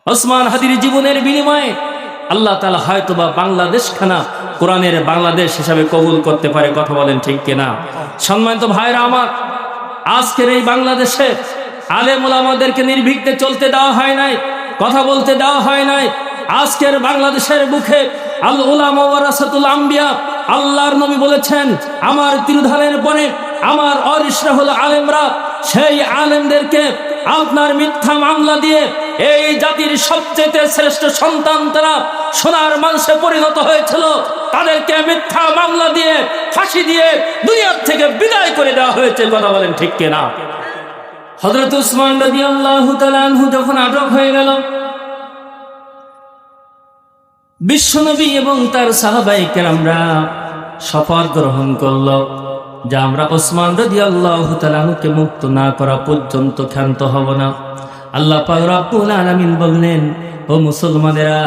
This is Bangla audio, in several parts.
ওসমান হাদির জীবনের বিনিময়ে আল্লাহ তাআলা হয়তোবা বাংলাদেশখানা কোরআনের বাংলাদেশ হিসাবে কবুল করতে পারে। কথা বলেন ঠিক কিনা? সম্মানিত ভাইরা আমার, আজকের এই বাংলাদেশে আলেম ওলামাদেরকে নির্ভীকতে চলতে দেওয়া হয় নাই, কথা বলতে দেওয়া হয় নাই। আজকের বাংলাদেশের বুকে আল উলামা ওয়ারাসাতুল আম্বিয়া, আল্লাহর নবী বলেছেন, আমার তিরুধানের পরে আমার অরিসরা হলো আলেমরা। সেই আলেমদেরকে আপনার মিথ্যা মামলা দিয়ে এই জাতির সবচেয়ে শ্রেষ্ঠ সন্তান তারা সোনার মাংসে পরিণত হয়েছিল, তাদেরকে মিথ্যা মামলা দিয়ে ফাঁসি দিয়ে দুনিয়া থেকে বিদায় করে দেওয়া হয়েছে। কথা বলেন ঠিক কিনা? হযরত উসমান রাদিয়াল্লাহু তাআলা আনহু যখন আটক হয়ে গেল, বিশ্বনবী এবং তার সাহাবায়ে কেরামরা শপথ গ্রহণ করল যে আমরা ওসমান রাদিয়াল্লাহু তাআলা আনহুকে মুক্ত না করা পর্যন্ত ক্ষান্ত হব না। আল্লাহ পাক রব্বুল আলামিন বললেন, ও মুসলমানেরা,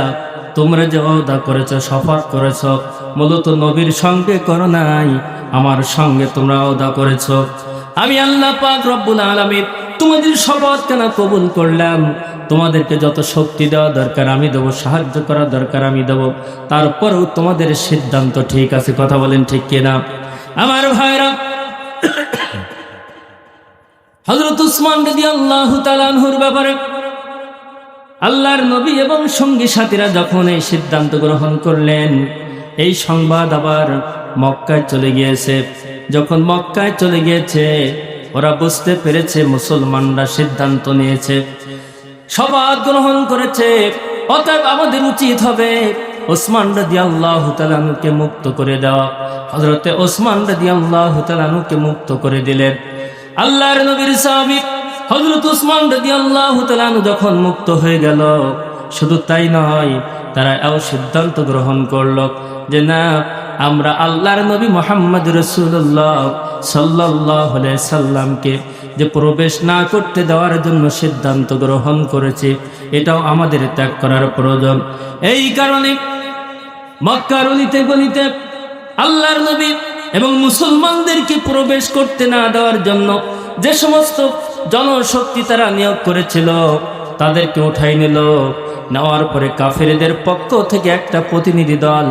তোমরা যে ওয়াদা করেছো, শপথ করেছো, মূলত নবীর সঙ্গে করো নাই, আমার সঙ্গে তোমরা ওয়াদা করেছো। আমি আল্লাহ পাক রব্বুল আলামিন তোমাদের শপথ কেন কবুল করলাম? তোমাদেরকে যত শক্তি দেওয়া দরকার আমি দেবো, সাহায্য করা দরকার আমি দেবো, তারপরেও তোমাদের সিদ্ধান্ত ঠিক আছে। কথা বলেন ঠিক কিনা? আমার ভাইরা, হযরত উসমান রাদিয়াল্লাহু তাআলা আনহুর ব্যাপারে আল্লাহর নবী এবং সঙ্গী সাথীরা যখন এই সিদ্ধান্ত গ্রহণ করলেন, এই সংবাদ আবার মক্কায় চলে গিয়েছে। যখন মক্কায় চলে গিয়েছে, ওরা বুঝতে পেরেছে মুসলমানরা সিদ্ধান্ত নিয়েছে, শপথ গ্রহণ করেছে, অতএব আমাদের উচিত হবে ওসমান রাদিয়াল্লাহু তাআলা আনহুকে মুক্ত করে দেওয়া। হযরতে ওসমান রাদিয়াল্লাহু তাআলা আনহুকে মুক্ত করে দিলেন। আল্লাহর নবীর সাহাবী হযরত উসমান রাদিয়াল্লাহু তাআলা আনহু যখন মুক্ত হয়ে গেল, শুধু তাই নয়, তারা এও সিদ্ধান্ত গ্রহণ করলো যে না, আমরা আল্লাহর নবী মুহাম্মদ রাসূলুল্লাহ সাল্লাল্লাহু আলাইহি সাল্লামকে যে প্রবেশ না করতে দেওয়ার জন্য সিদ্ধান্ত গ্রহণ করেছে, এটাও আমাদের ত্যাগ করার প্রয়োজন। এই কারণে মক্কার অলিতে গলিতে আল্লাহর নবী এবং মুসলমানদেরকে প্রবেশ করতে না দেওয়ার জন্য যে সমস্ত জনশক্তি তারা নিয়োগ করেছিল, তাদেরকে উঠাই নিল। নেওয়ার পরে কাফেরদের পক্ষ থেকে একটা প্রতিনিধি দল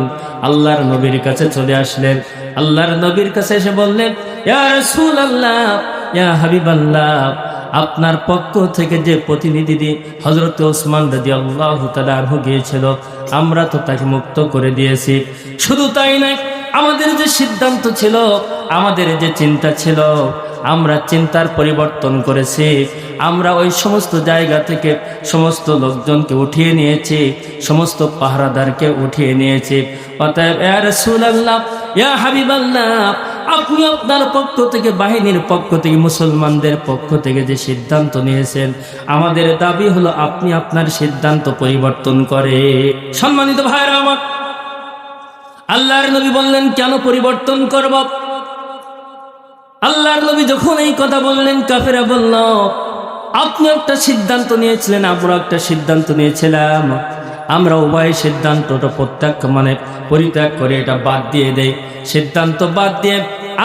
আল্লাহর নবীর কাছে চলে আসলেন। আল্লাহর নবীর কাছে এসে বললেন, ইয়া রাসূলুল্লাহ, ইয়া হাবিবাল্লাহ, আপনার পক্ষ থেকে যে প্রতিনিধি হযরত ওসমান রাদিয়াল্লাহু তাআলা আনহু গিয়েছিল, আমরা তো তাকে মুক্ত করে দিয়েছি। শুধু তাই নয়, আমাদের যে সিদ্ধান্ত ছিল, আমাদের যে চিন্তা ছিল, আমরা চিন্তার পরিবর্তন করেছি। আমরা ওই সমস্ত জায়গা থেকে সমস্ত লোকজনকে উঠিয়ে নিয়েছি, সমস্ত পাহারাদারকে উঠিয়ে নিয়েছি। অতএব ইয়া রাসূলুল্লাহ, ইয়া হাবিবাল্লাহ, আপনি আপনার পক্ষ থেকে, বাহিনীর পক্ষ থেকে, মুসলমানদের পক্ষ থেকে যে সিদ্ধান্ত নিয়েছেন, আমাদের দাবি হলো আপনি আপনার সিদ্ধান্ত পরিবর্তন করে। সম্মানিত ভাইরা আমার, আল্লাহর নবী বললেন, কেন পরিবর্তন করব? আল্লাহর নবী যখন এই কথা বললেন, কাফেরা বলল, আপনি একটা সিদ্ধান্ত নিয়েছিলেন, আমরা একটা সিদ্ধান্ত নিয়েছিলাম, আমরা উভয় সিদ্ধান্তটা পরিত্যাগ করে এটা বাদ দিয়ে দেই। সিদ্ধান্ত বাদ দিয়ে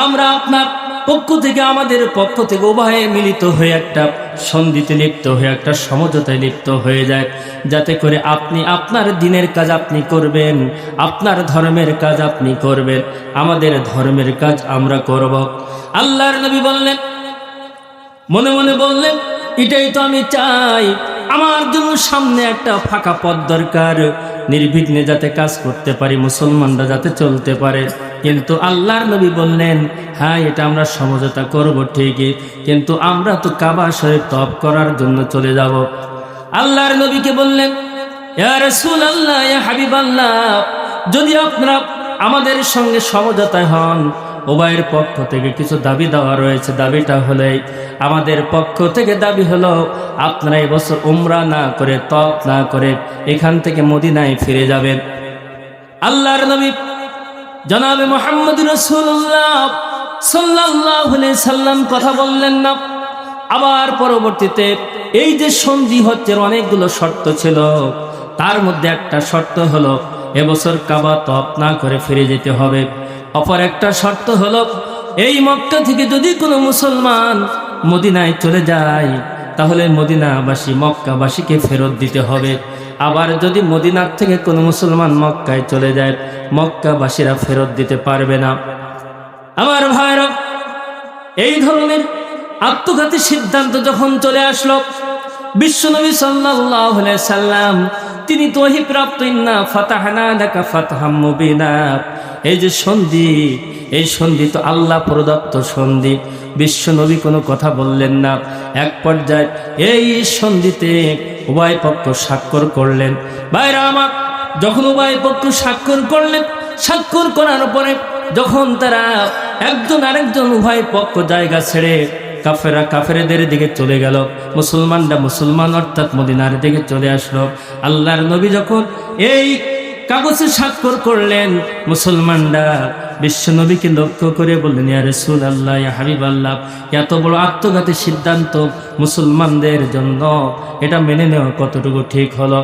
আমরা আপনার পক্ষ থেকে, আমাদের পক্ষ থেকে উভয়ে মিলিত হয়ে একটা সন্ধিতে লিপ্ত হয়ে, একটা সমঝোতায় লিপ্ত হয়ে যায়, যাতে করে আপনি আপনার দ্বীনের কাজ আপনি করবেন, আপনার ধর্মের কাজ আপনি করবেন, আমাদের ধর্মের কাজ আমরা করব। আল্লাহর নবী বললেন, মনে মনে বললেন, এটাই তো আমি চাই, আমার জন্য সামনে একটা ফাঁকা পথ দরকার, নির্বিঘ্নে যাতে কাজ করতে পারি, মুসলমানরা যাতে চলতে পারে। কিন্তু আল্লাহর নবী বললেন, হ্যাঁ, এটা আমরা সমঝোতা করব ঠিকই, কিন্তু আমরা তো কাবা শরীফ তওয়াফ করার জন্য চলে যাব। আল্লাহর নবীকে বললেন, ইয়া রাসূলুল্লাহ, ইয়া হাবিবাল্লাহ, যদি আপনারা আমাদের সঙ্গে সমঝোতায় হন, উভয়ের পক্ষ থেকে কিছু দাবি দেওয়া রয়েছে। দাবিটা হলে, আমাদের পক্ষ থেকে দাবি হলো, আপনারা এবছর উমরা না করে, তওয়াফ না করে এখান থেকে মদিনায় ফিরে যাবেন। আল্লাহর নবী জনাবে মুহাম্মদ রাসূলুল্লাহ সাল্লাল্লাহু আলাইহি সাল্লাম কথা বললেন না। আবার পরবর্তীতে এই যে সন্ধি হচ্ছে, অনেকগুলো শর্ত ছিল, তার মধ্যে একটা শর্ত হলো এবছর কাবা তওয়াফ না করে ফিরে যেতে হবে। অপর একটা শর্ত হলো, এই মক্কা থেকে যদি কোনো মুসলমান মদিনায় চলে যায়, তাহলে মদিনাবাসী মক্কাবাসীকে ফেরত দিতে হবে। আবার যদি মদিনার থেকে কোনো মুসলমান মক্কায় চলে যায়, মক্কাবাসীরা ফেরত দিতে পারবে না। আমার ভাইরা, এই ধরনের আত্মঘাতী সিদ্ধান্ত যখন চলে আসলো, বিশ্বনবী সাল্লাল্লাহু আলাইহি সাল্লাম তিনি তো ওহী প্রাপ্ত ইন্না ফাতাহনা লাকা ফাতহাম মুবিনা, এই যে সন্ধি, এই সন্ধি তো আল্লাহ প্রদত্ত সন্ধি। বিশ্বনবী কোনো কথা বললেন না। এক পর্যায়ে এই সন্ধিতে উভয় পক্ষ স্বাক্ষর করলেন। ভাইরা আমার, যখন উভয় পক্ষ স্বাক্ষর করলেন, স্বাক্ষর করার পরে যখন তারা একজন আরেকজন উভয় পক্ষ জায়গা ছেড়ে কাফেররা কাফেরদের দিকে চলে গেল, মুসলমানরা মুসলমান অর্থাৎ মদিনার দিকে চলে আসলো। আল্লাহর নবী যখন এই কাগজে স্বাক্ষর করলেন, মুসলমানরা বিশ্ব নবীকে লক্ষ্য করে বললেন, ইয়া রাসূলুল্লাহ, ইয়া হাবিবাল্লাহ, এত বড় আত্মঘাতী সিদ্ধান্ত মুসলমানদের জন্য এটা মেনে নেওয়া কতটুকু ঠিক হলো?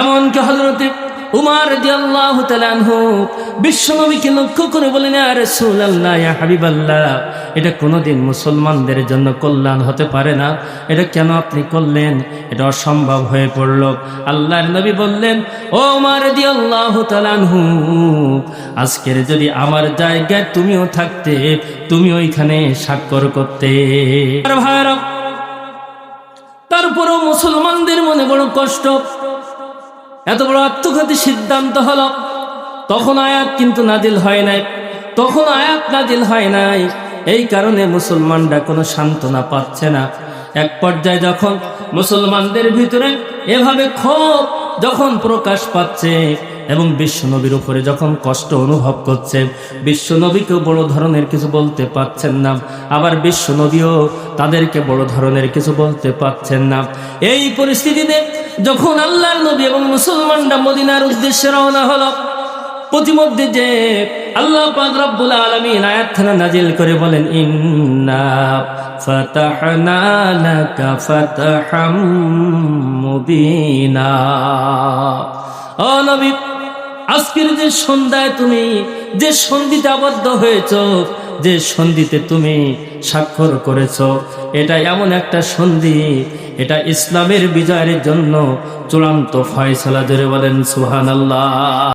এমনকি হযরত উমর রাদিয়াল্লাহু তাআলা আনহু বিশ্বনবীকে লক্ষ্য করে বলেন, ইয়া রাসূলুল্লাহ, ইয়া হাবিবাল্লাহ, এটা কোনোদিন মুসলমানদের জন্য কল্যাণ হতে পারে না, এটা কেন আপনি করলেন? এটা অসম্ভব হয়ে পড়ল। আল্লাহর নবী বললেন, ও উমর রাদিয়াল্লাহু তাআলা আনহু, আজকের যদি আমার জায়গায় তুমিও থাকতে, তুমি ওইখানে স্বাক্ষর করতে। আর ভাইরা, তারপরও মুসলমানদের মনে বড় কষ্ট, এত বড় আত্মঘাতী সিদ্ধান্ত হলো। তখন আয়াত কিন্তু নাজিল হয় নাই, তখন আয়াত নাজিল হয় নাই। এই কারণে মুসলমানরা কোনো সান্ত্বনা পাচ্ছে না। এক পর্যায়ে যখন মুসলমানদের ভিতরে এভাবে ক্ষোভ যখন প্রকাশ পাচ্ছে এবং বিশ্বনবীর উপরে যখন কষ্ট অনুভব করছে, বিশ্বনবীকেও বড় ধরনের কিছু বলতে পারছেন না, আবার বিশ্বনবীও তাদেরকে বড় ধরনের কিছু বলতে পারছেন না। এই পরিস্থিতিতে যখন আল্লাহর নবী এবং মুসলমানরা মদিনার উদ্দেশ্যে রওনা হলো, প্রতিমধ্যে যে আল্লাহ পাক রব্বুল আলামিন আয়াতখানা নাজিল করে বলেন, ইন্না ফাতাহনা লাকা ফাতহাম মুবিনা। ও নবী, আজকের যে সন্ধ্যায় তুমি যে সন্ধিতে আবদ্ধ হয়েছ, যে সন্ধিতে তুমি স্বাক্ষর করেছ, এটা এমন একটা সন্ধি, এটা ইসলামের বিজয়ের জন্য চূড়ান্ত ফয়সালা। জোরে বলেন সুবহানাল্লাহ।